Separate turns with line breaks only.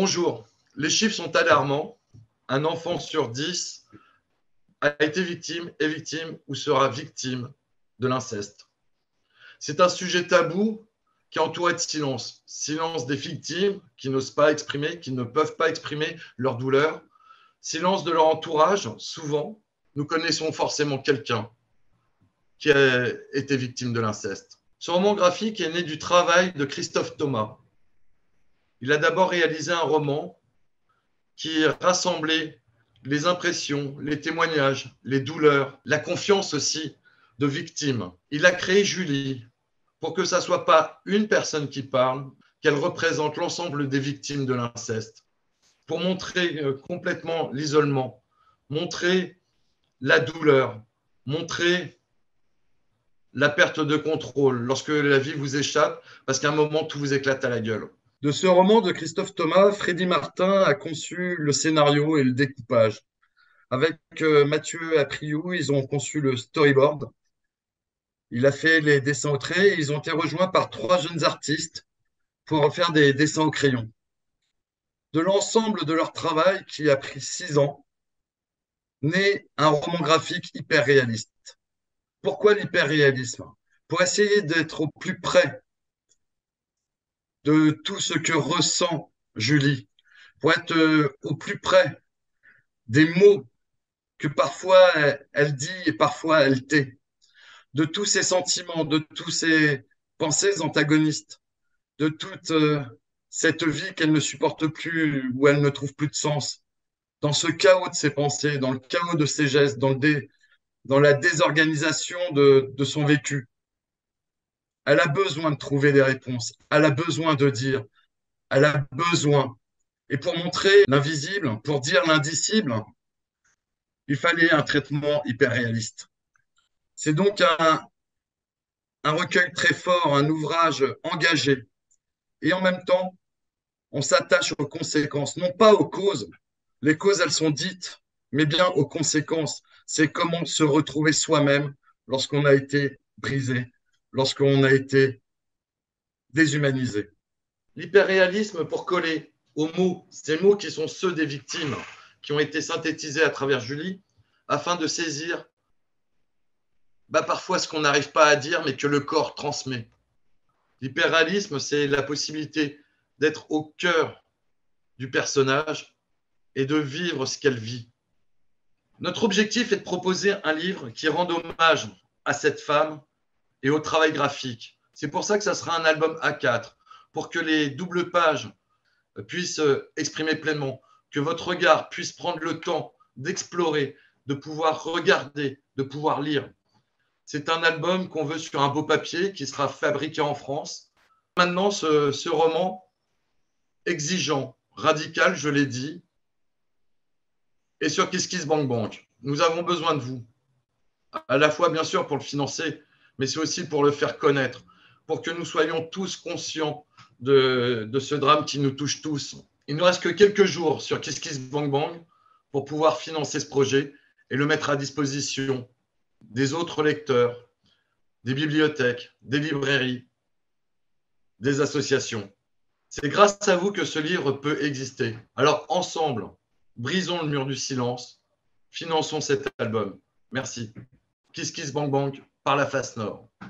Bonjour, les chiffres sont alarmants. Un enfant sur 10 a été victime, est victime ou sera victime de l'inceste. C'est un sujet tabou qui est entouré de silence. Silence des victimes qui n'osent pas exprimer, qui ne peuvent pas exprimer leur douleur. Silence de leur entourage. Souvent, nous connaissons forcément quelqu'un qui a été victime de l'inceste. Ce roman graphique est né du travail de Christophe Thomas. Il a d'abord réalisé un roman qui rassemblait les impressions, les témoignages, les douleurs, la confiance aussi de victimes. Il a créé Julie pour que ça ne soit pas une personne qui parle, qu'elle représente l'ensemble des victimes de l'inceste, pour montrer complètement l'isolement, montrer la douleur, montrer la perte de contrôle lorsque la vie vous échappe, parce qu'à un moment, tout vous éclate à la gueule. De ce roman de Christophe Thomas, Freddy Martin a conçu le scénario et le découpage. Avec Mathieu Apriou, ils ont conçu le storyboard. Il a fait les dessins au trait et ils ont été rejoints par 3 jeunes artistes pour faire des dessins au crayon. De l'ensemble de leur travail, qui a pris 6 ans, naît un roman graphique hyper réaliste. Pourquoi l'hyper-réalisme? Pour essayer d'être au plus près de tout ce que ressent Julie, pour être au plus près des mots que parfois elle dit et parfois elle tait, de tous ses sentiments, de tous ses pensées antagonistes, de toute cette vie qu'elle ne supporte plus, où elle ne trouve plus de sens, dans ce chaos de ses pensées, dans le chaos de ses gestes, dans la désorganisation de son vécu. Elle a besoin de trouver des réponses, elle a besoin de dire, elle a besoin. Et pour montrer l'invisible, pour dire l'indicible, il fallait un traitement hyper réaliste. C'est donc un recueil très fort, un ouvrage engagé. Et en même temps, on s'attache aux conséquences, non pas aux causes. Les causes, elles sont dites, mais bien aux conséquences. C'est comment se retrouver soi-même lorsqu'on a été brisé, lorsqu'on a été déshumanisé. L'hyperréalisme pour coller aux mots, ces mots qui sont ceux des victimes, qui ont été synthétisés à travers Julie, afin de saisir parfois ce qu'on n'arrive pas à dire, mais que le corps transmet. L'hyperréalisme, c'est la possibilité d'être au cœur du personnage et de vivre ce qu'elle vit. Notre objectif est de proposer un livre qui rende hommage à cette femme et au travail graphique. C'est pour ça que ça sera un album A4, pour que les doubles pages puissent exprimer pleinement, que votre regard puisse prendre le temps d'explorer, de pouvoir regarder, de pouvoir lire. C'est un album qu'on veut sur un beau papier qui sera fabriqué en France. Maintenant, ce roman exigeant, radical, je l'ai dit, et sur KissKissBankBank. Nous avons besoin de vous, à la fois bien sûr pour le financer, mais c'est aussi pour le faire connaître, pour que nous soyons tous conscients de ce drame qui nous touche tous. Il ne nous reste que quelques jours sur KissKissBankBank pour pouvoir financer ce projet et le mettre à disposition des autres lecteurs, des bibliothèques, des librairies, des associations. C'est grâce à vous que ce livre peut exister. Alors ensemble, brisons le mur du silence, finançons cet album. Merci. KissKissBankBank par la face nord.